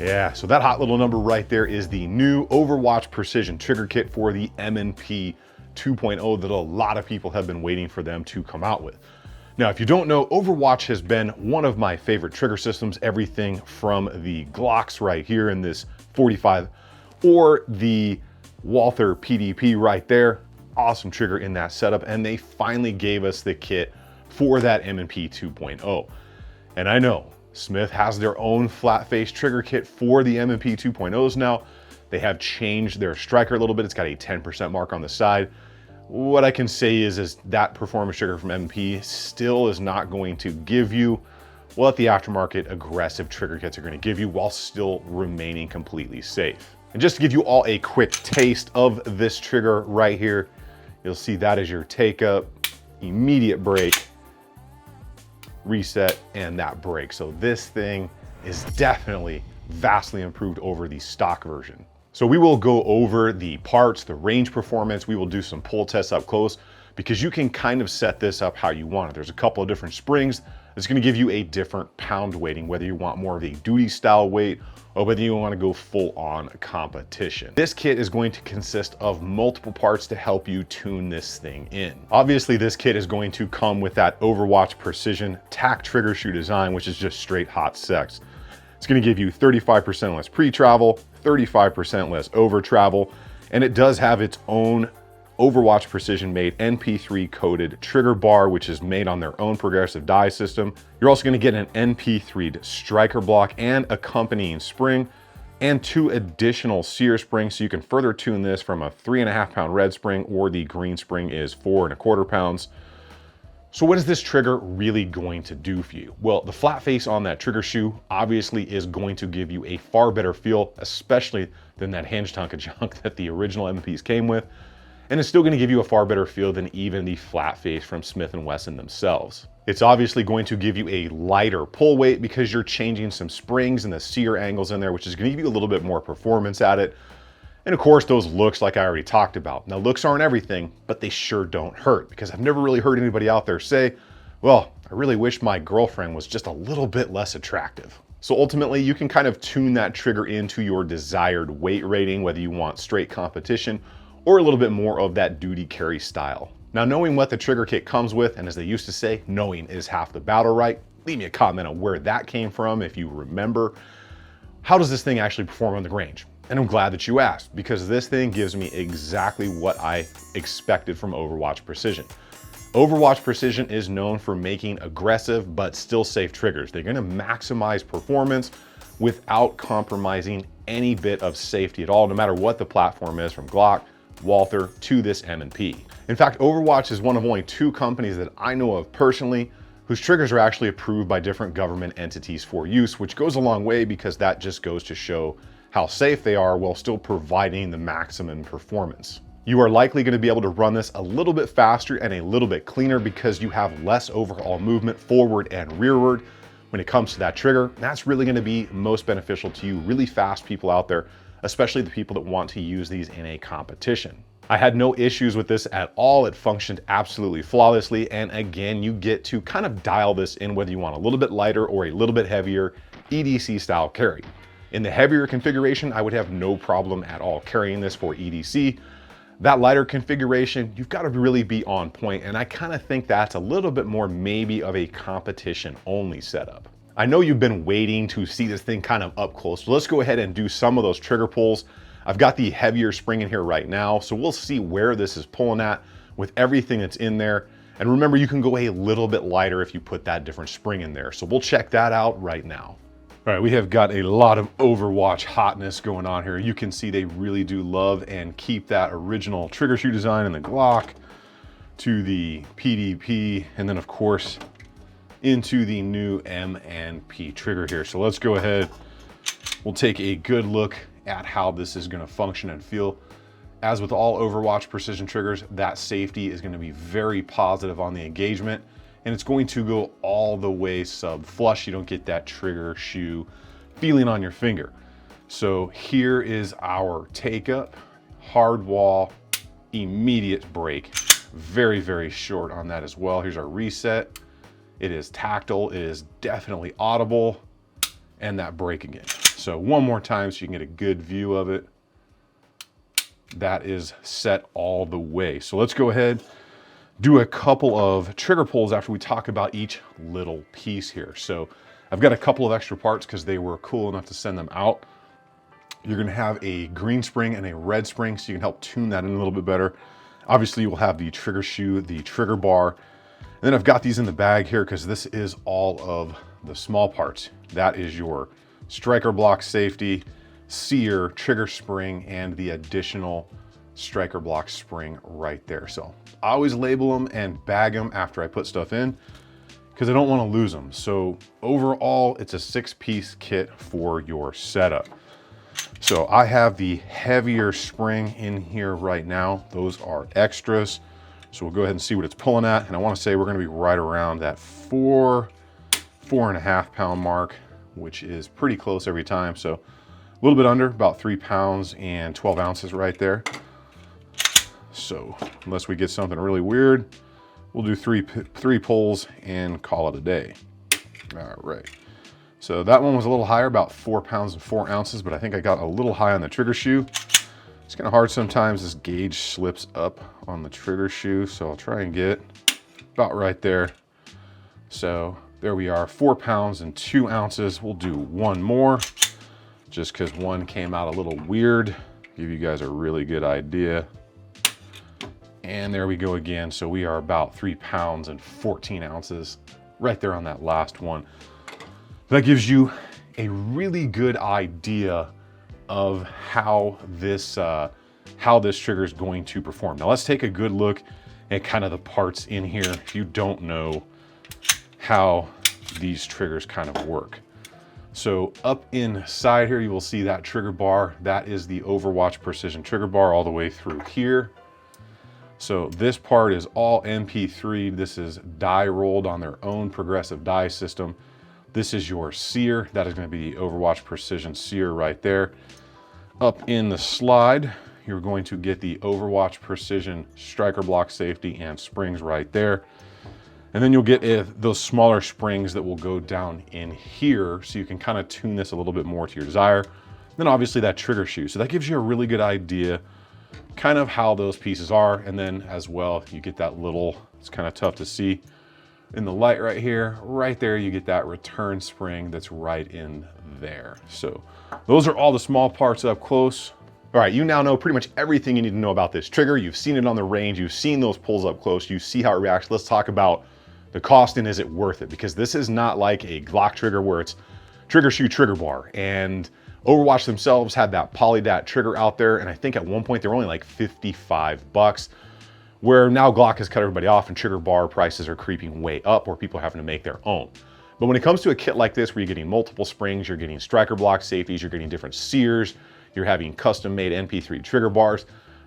Yeah, so that hot little number right there is the new Overwatch Precision Trigger Kit for the M&P 2.0 that a lot of people have been waiting for them to come out with. Now, if you don't know, Overwatch has been one of my favorite trigger systems, everything from the Glocks right here in this 45 or the Walther PDP right there. Awesome trigger in that setup, and they finally gave us the kit for that M&P 2.0. And I know Smith has their own flat face trigger kit for the M&P 2.0s now. They have changed their striker a little bit. It's got a 10% mark on the side. What I can say is that performance trigger from M&P still is not going to give you what the aftermarket aggressive trigger kits are going to give you while still remaining completely safe. And just to give you all a quick taste of this trigger right here, you'll see that is your take up, immediate break, reset, and that break. So this thing is definitely vastly improved over the stock version. So we will go over the parts, the range performance. We will do some pull tests up close because you can kind of set this up how you want it. There's a couple of different springs that's going to give you a different pound weighting, whether you want more of a duty style weight or whether you want to go full on competition. This kit is going to consist of multiple parts to help you tune this thing in. Obviously, this kit is going to come with that Overwatch Precision tack trigger shoe design, which is just straight hot sex. It's going to give you 35% less pre-travel, 35% less over travel, and it does have its own Overwatch Precision made NP3 coated trigger bar, which is made on their own progressive die system. You're also going to get an NP3'd striker block and accompanying spring and 2 additional sear springs, so you can further tune this from a 3.5 pound red spring, or the green spring is 4.25 pounds. So what is this trigger really going to do for you? Well, the flat face on that trigger shoe obviously is going to give you a far better feel, especially than that hinged hunk of junk that the original M&Ps came with. And it's still going to give you a far better feel than even the flat face from Smith & Wesson themselves. It's obviously going to give you a lighter pull weight because you're changing some springs and the sear angles in there, which is going to give you a little bit more performance at it. And of course, those looks, like I already talked about. Now, looks aren't everything, but they sure don't hurt, because I've never really heard anybody out there say, well, I really wish my girlfriend was just a little bit less attractive. So ultimately, you can kind of tune that trigger into your desired weight rating, whether you want straight competition or a little bit more of that duty carry style. Now, knowing what the trigger kit comes with, and as they used to say, knowing is half the battle, right? Leave me a comment on where that came from if you remember. How does this thing actually perform on the range? And I'm glad that you asked, because this thing gives me exactly what I expected from Overwatch Precision. Overwatch Precision is known for making aggressive but still safe triggers. They're going to maximize performance without compromising any bit of safety at all, no matter what the platform is, from Glock, Walther to this M&P. In fact, Overwatch is one of only 2 companies that I know of personally whose triggers are actually approved by different government entities for use, which goes a long way because that just goes to show how safe they are while still providing the maximum performance. You are likely going to be able to run this a little bit faster and a little bit cleaner because you have less overall movement forward and rearward when it comes to that trigger. That's really going to be most beneficial to you really fast people out there, especially the people that want to use these in a competition. I had no issues with this at all. It functioned absolutely flawlessly. And again, you get to kind of dial this in whether you want a little bit lighter or a little bit heavier EDC style carry. In the heavier configuration, I would have no problem at all carrying this for EDC. That lighter configuration, you've got to really be on point, and I kind of think that's a little bit more maybe of a competition only setup. I know you've been waiting to see this thing kind of up close, so let's go ahead and do some of those trigger pulls. I've got the heavier spring in here right now, so we'll see where this is pulling at with everything that's in there. And remember, you can go a little bit lighter if you put that different spring in there. So we'll check that out right now. All right, we have got a lot of Overwatch hotness going on here. You can see they really do love and keep that original trigger shoe design in the Glock to the PDP, and then of course into the new M&P trigger here. So let's go ahead. We'll take a good look at how this is going to function and feel. As with all Overwatch Precision triggers, that safety is going to be very positive on the engagement, and it's going to go all the way sub flush. You don't get that trigger shoe feeling on your finger. So here is our take up, hard wall, immediate break. Very, very short on that as well. Here's our reset. It is tactile, it is definitely audible, and that break again. So one more time so you can get a good view of it. That is set all the way. So let's go ahead, do a couple of trigger pulls after we talk about each little piece here. So I've got a couple of extra parts because they were cool enough to send them out. You're gonna have a green spring and a red spring, so you can help tune that in a little bit better. Obviously, you will have the trigger shoe, the trigger bar, and then I've got these in the bag here because this is all of the small parts. That is your striker block safety, sear, trigger spring, and the additional striker block spring right there. So I always label them and bag them after I put stuff in because I don't want to lose them. So overall, it's a 6-piece kit for your setup. So I have the heavier spring in here right now. Those are extras. So we'll go ahead and see what it's pulling at. And I want to say we're going to be right around that 4.5 pound mark, which is pretty close every time. So a little bit under, about 3 pounds and 12 ounces right there. So unless we get something really weird, we'll do three pulls and call it a day. All right. So that one was a little higher, about 4 pounds and 4 ounces, but I think I got a little high on the trigger shoe. It's kind of hard sometimes. This gauge slips up on the trigger shoe, so I'll try and get about right there. So there we are, 4 pounds and 2 ounces. We'll do one more just because one came out a little weird. Give you guys a really good idea. And there we go again. So we are about 3 pounds and 14 ounces right there on that last one. That gives you a really good idea of how this trigger is going to perform. Now let's take a good look at kind of the parts in here if you don't know how these triggers kind of work. So up inside here, you will see that trigger bar. That is the Overwatch Precision trigger bar all the way through here. So this part is all MP3. This is die rolled on their own progressive die system. This is your sear. That is going to be the Overwatch Precision sear right there. Up in the slide, you're going to get the Overwatch Precision striker block safety and springs right there. And then you'll get those smaller springs that will go down in here so you can kind of tune this a little bit more to your desire. Then obviously that trigger shoe. So that gives you a really good idea kind of how those pieces are. And then as well, you get that little, it's kind of tough to see in the light right here, right there, you get that return spring that's right in there. So those are all the small parts up close. All right, you now know pretty much everything you need to know about this trigger. You've seen it on the range, you've seen those pulls up close, you see how it reacts. Let's talk about the cost and is it worth it? Because this is not like a Glock trigger where it's trigger shoe, trigger bar. And Overwatch themselves had that polydat trigger out there, and I think at one point they were only like 55 bucks. Where now Glock has cut everybody off and trigger bar prices are creeping way up where people are having to make their own. But when it comes to a kit like this where you're getting multiple springs, you're getting striker block safeties, you're getting different sears, you're having custom made MP3 trigger bars,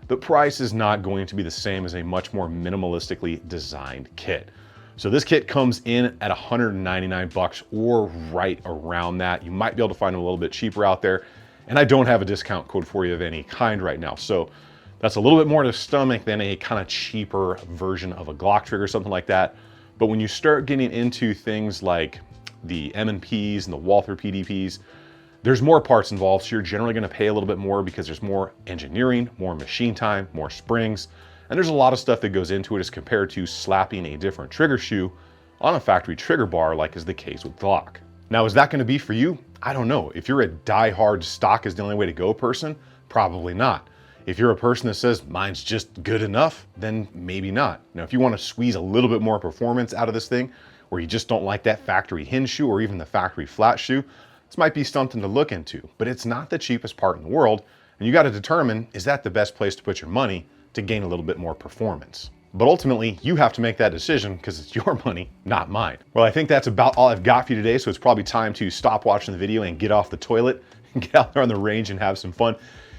the price is not going to be the same as a much more minimalistically designed kit. So this kit comes in at 199 bucks or right around that. You might be able to find them a little bit cheaper out there. And I don't have a discount code for you of any kind right now. So that's a little bit more to stomach than a kind of cheaper version of a Glock trigger, something like that. But when you start getting into things like the M&Ps and the Walther PDPs, there's more parts involved. So you're generally going to pay a little bit more because there's more engineering, more machine time, more springs. And there's a lot of stuff that goes into it as compared to slapping a different trigger shoe on a factory trigger bar, like is the case with Glock. Now, is that going to be for you? I don't know. If you're a die-hard stock is the only way to go person, probably not. If you're a person that says mine's just good enough, then maybe not. Now, if you want to squeeze a little bit more performance out of this thing, or you just don't like that factory hinge shoe or even the factory flat shoe, this might be something to look into. But it's not the cheapest part in the world, and you got to determine, is that the best place to put your money to gain a little bit more performance? But ultimately, you have to make that decision because it's your money, not mine. Well, I think that's about all I've got for you today, so it's probably time to stop watching the video and get off the toilet and get out there on the range and have some fun.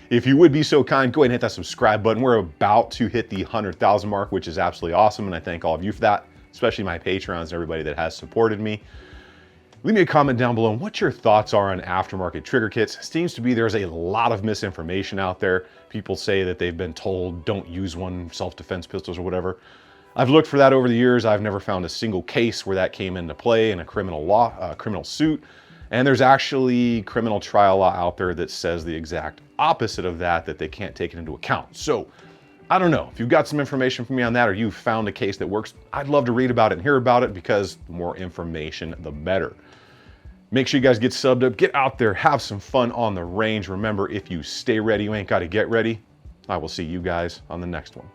If you would be so kind, go ahead and hit that subscribe button. We're about to hit the 100,000 mark, which is absolutely awesome, and I thank all of you for that, especially my Patreons and everybody that has supported me. Leave me a comment down below on what your thoughts are on aftermarket trigger kits. It seems to be there's a lot of misinformation out there. People say that they've been told don't use one, self-defense pistols or whatever. I've looked for that over the years. I've never found a single case where that came into play in a criminal suit. And there's actually criminal trial law out there that says the exact opposite of that, that they can't take it into account. So I don't know, if you've got some information for me on that, or you've found a case that works, I'd love to read about it and hear about it, because the more information, the better. Make sure you guys get subbed up, get out there, have some fun on the range. Remember, if you stay ready, you ain't got to get ready. I will see you guys on the next one.